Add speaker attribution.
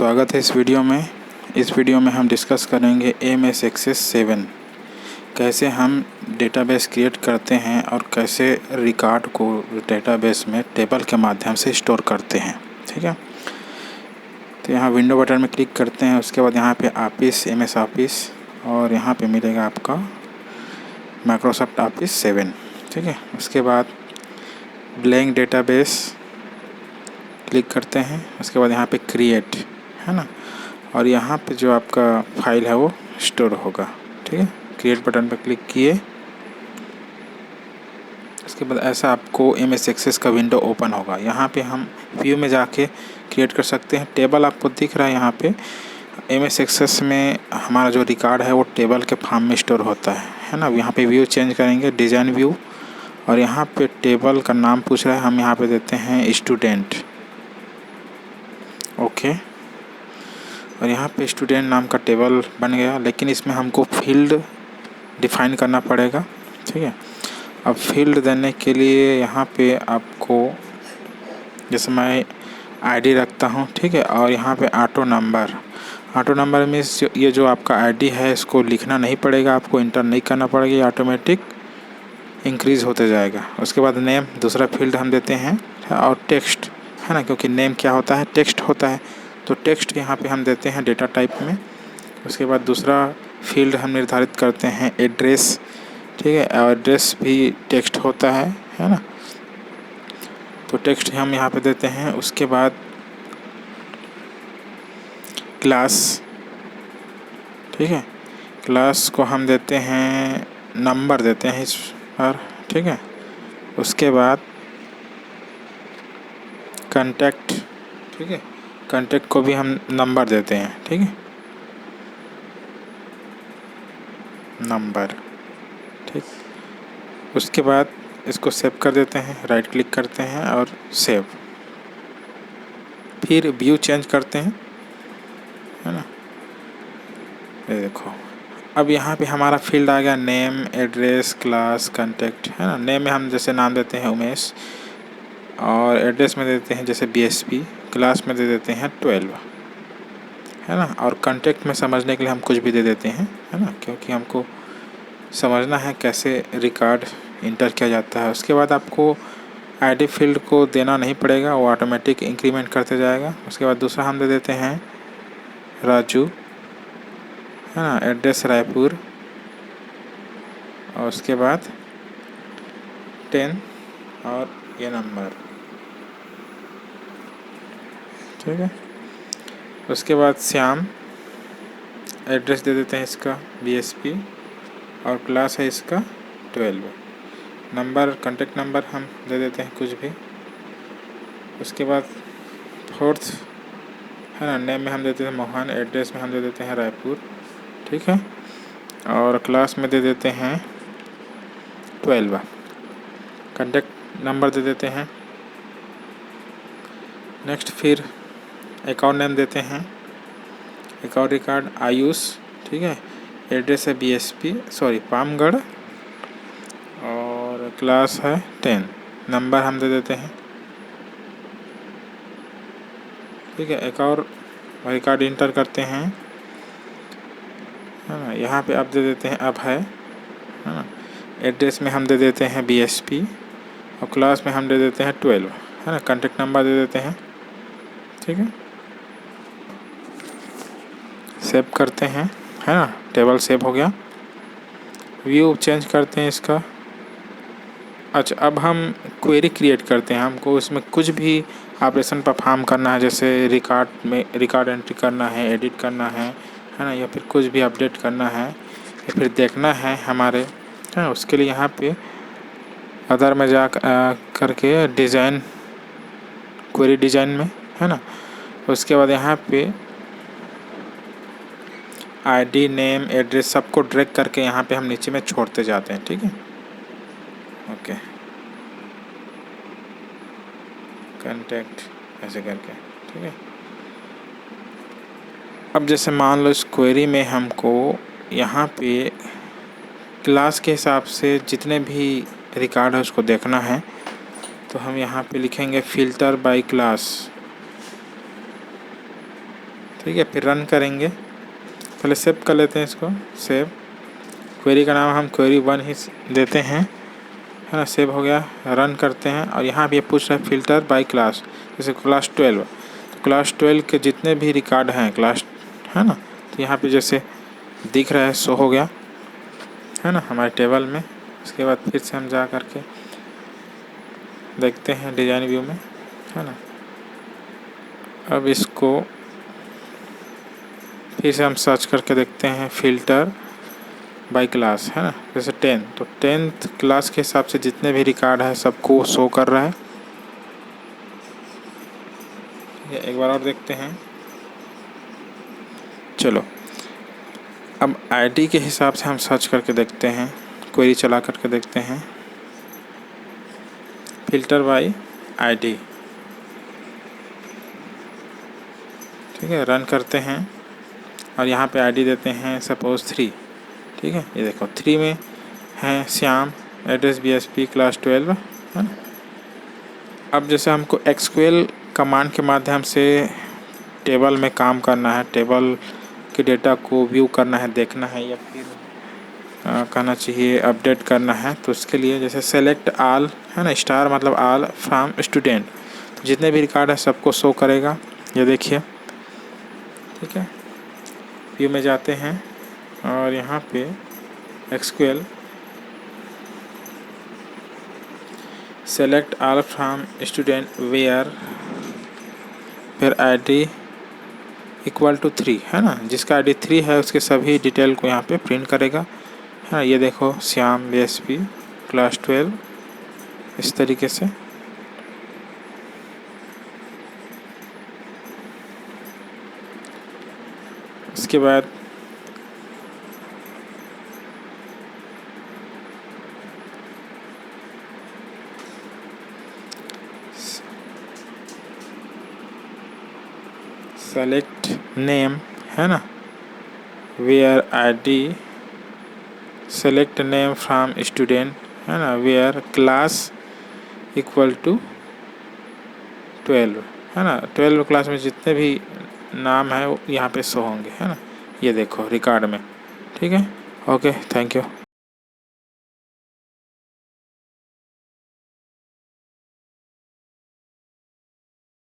Speaker 1: स्वागत है इस वीडियो में हम डिस्कस करेंगे एमएस एक्सेस 7 कैसे हम डेटाबेस क्रिएट करते हैं और कैसे रिकॉर्ड को डेटाबेस में टेबल के माध्यम से स्टोर करते हैं। ठीक है, तो यहाँ विंडो बटन में क्लिक करते हैं। उसके बाद यहाँ पे ऑफिस एमएस ऑफिस और यहाँ पे मिलेगा आपका माइक्रोसॉफ्ट ऑफिस 7। ठीक है, उसके बाद ब्लैंक डेटाबेस क्लिक करते हैं। उसके बाद यहाँ पे क्रिएट है ना, और यहाँ पे जो आपका फाइल है वो स्टोर होगा। ठीक है, क्रिएट बटन पर क्लिक किए। उसके बाद ऐसा आपको एमएस एक्सेस का विंडो ओपन होगा। यहाँ पे हम व्यू में जाके क्रिएट कर सकते हैं। टेबल आपको दिख रहा है यहाँ पे। एमएस एक्सेस में हमारा जो रिकॉर्ड है वो टेबल के फॉर्म में स्टोर होता है ना। यहाँ पे व्यू चेंज करेंगे, डिज़ाइन व्यू, और यहाँ पे टेबल का नाम पूछ रहा है, हम यहाँ पे देते हैं स्टूडेंट। ओके, और यहाँ पे स्टूडेंट नाम का टेबल बन गया, लेकिन इसमें हमको फील्ड डिफाइन करना पड़ेगा। ठीक है, अब फील्ड देने के लिए यहाँ पे आपको, जैसे मैं आईडी रखता हूँ, ठीक है, और यहाँ पे ऑटो नंबर में ये जो आपका आईडी है इसको लिखना नहीं पड़ेगा, आपको इंटर नहीं करना पड़ेगा, ये ऑटोमेटिक इंक्रीज़ होते जाएगा। उसके बाद नेम दूसरा फील्ड हम देते हैं, और टेक्स्ट है ना, क्योंकि नेम क्या होता है, टेक्स्ट होता है, तो टेक्स्ट यहाँ पे हम देते हैं डेटा टाइप में। उसके बाद दूसरा फील्ड हम निर्धारित करते हैं एड्रेस। ठीक है, और एड्रेस भी टेक्स्ट होता है ना, तो टेक्स्ट हम यहाँ पे देते हैं। उसके बाद क्लास, ठीक है, क्लास को हम देते हैं नंबर देते हैं इस पर। ठीक है, उसके बाद कांटेक्ट, ठीक है, कांटेक्ट को भी हम नंबर देते हैं। ठीक है, नंबर। ठीक, उसके बाद इसको सेव कर देते हैं, राइट क्लिक करते हैं और सेव। फिर व्यू चेंज करते हैं, है ना। ये देखो, अब यहाँ पे हमारा फील्ड आ गया नेम, एड्रेस, क्लास, कांटेक्ट, है ना। नेम में हम जैसे नाम देते हैं उमेश, और एड्रेस में देते हैं जैसे BSP, क्लास में दे देते हैं 12, है ना, और कांटेक्ट में समझने के लिए हम कुछ भी दे देते हैं, है ना, क्योंकि हमको समझना है कैसे रिकॉर्ड इंटर किया जाता है। उसके बाद आपको आईडी फील्ड को देना नहीं पड़ेगा, वो ऑटोमेटिक इंक्रीमेंट करते जाएगा। उसके बाद दूसरा हम दे देते हैं राजू, है ना, एड्रेस रायपुर, और उसके बाद 10 और ये नंबर। ठीक है, उसके बाद श्याम, एड्रेस दे देते हैं इसका BSP, और क्लास है इसका 12, नंबर कांटेक्ट नंबर हम दे देते हैं कुछ भी। उसके बाद फोर्थ, है ना, नेम में हम देते हैं मोहन, एड्रेस में हम दे देते हैं रायपुर। ठीक है, और क्लास में दे देते हैं 12, कांटेक्ट नंबर दे देते हैं। नेक्स्ट फिर अकाउंट नेम देते हैं, अकाउंट रिकॉर्ड आयुष, ठीक है, एड्रेस है BSP पामगढ़, और क्लास है 10, नंबर हम दे देते हैं। ठीक है, एक और रिकॉर्ड इंटर करते हैं, है ना, यहाँ पे अब दे देते हैं अब है ना। एड्रेस में हम दे देते हैं BSP, और क्लास में हम दे देते हैं 12, है ना, कांटेक्ट नंबर दे देते हैं। ठीक है, सेव करते हैं, है ना, टेबल सेव हो गया। व्यू चेंज करते हैं इसका। अच्छा, अब हम क्वेरी क्रिएट करते हैं। हमको इसमें कुछ भी ऑपरेशन परफॉर्म करना है, जैसे रिकॉर्ड एंट्री करना है, एडिट करना है ना, या फिर कुछ भी अपडेट करना है, या फिर देखना है हमारे, है ना। उसके लिए यहाँ पे अदर में जा करके डिज़ाइन, क्वेरी डिज़ाइन में, है ना। उसके बाद यहाँ पे आईडी, नेम, एड्रेस सबको ड्रैग करके यहाँ पे हम नीचे में छोड़ते जाते हैं। ठीक है, ओके, कांटेक्ट ऐसे करके। ठीक है, अब जैसे मान लो इस क्वेरी में हमको यहाँ पे क्लास के हिसाब से जितने भी रिकॉर्ड है उसको देखना है, तो हम यहाँ पे लिखेंगे फ़िल्टर बाय क्लास। ठीक है। फिर रन करेंगे, पहले सेव कर लेते हैं इसको। सेव क्वेरी का नाम हम query1 ही देते हैं, है ना। सेव हो गया, रन करते हैं और यहाँ भी पूछ रहा है फ़िल्टर बाय क्लास, जैसे क्लास 12। तो क्लास 12 के जितने भी रिकॉर्ड हैं क्लास, है ना, तो यहाँ पे जैसे दिख रहा है, शो हो गया, है ना, हमारे टेबल में। उसके बाद फिर से हम जा करके देखते हैं डिज़ाइन व्यू में, है ना। अब इसको फिर से हम सर्च करके देखते हैं फ़िल्टर बाय क्लास, है ना। जैसे 10, तो 10th क्लास के हिसाब से जितने भी रिकॉर्ड है सबको शो कर रहा है। एक बार और देखते हैं। चलो, अब आईडी के हिसाब से हम सर्च करके देखते हैं, क्वेरी चला करके देखते हैं, फ़िल्टर बाय आईडी। ठीक है, रन करते हैं और यहाँ पे आईडी देते हैं सपोज 3। ठीक है, ये देखो 3 में है श्याम, एड्रेस BSP, क्लास 12, है ना। अब जैसे हमको SQL कमांड के माध्यम से टेबल में काम करना है, टेबल के डेटा को व्यू करना है, देखना है, या फिर कहना चाहिए अपडेट करना है, तो उसके लिए जैसे सेलेक्ट आल, है ना, स्टार मतलब आल फ्रॉम स्टूडेंट, तो जितने भी रिकॉर्ड है सबको शो करेगा। ये देखिए, ठीक है। व्यू में जाते हैं और यहाँ पे SQL select all from student where फिर ID इक्वल टू 3, है ना। जिसका ID 3 है उसके सभी डिटेल को यहाँ पे प्रिंट करेगा, है ना। ये देखो श्याम BSP क्लास 12, इस तरीके से। इसके बाद सेलेक्ट नेम, है ना, where ID select name from student, है ना, वेयर क्लास इक्वल टू 12, है ना। 12 क्लास में जितने भी नाम है वो यहाँ पे शो होंगे, है ना। ये देखो रिकॉर्ड में। ठीक है, ओके, थैंक यू।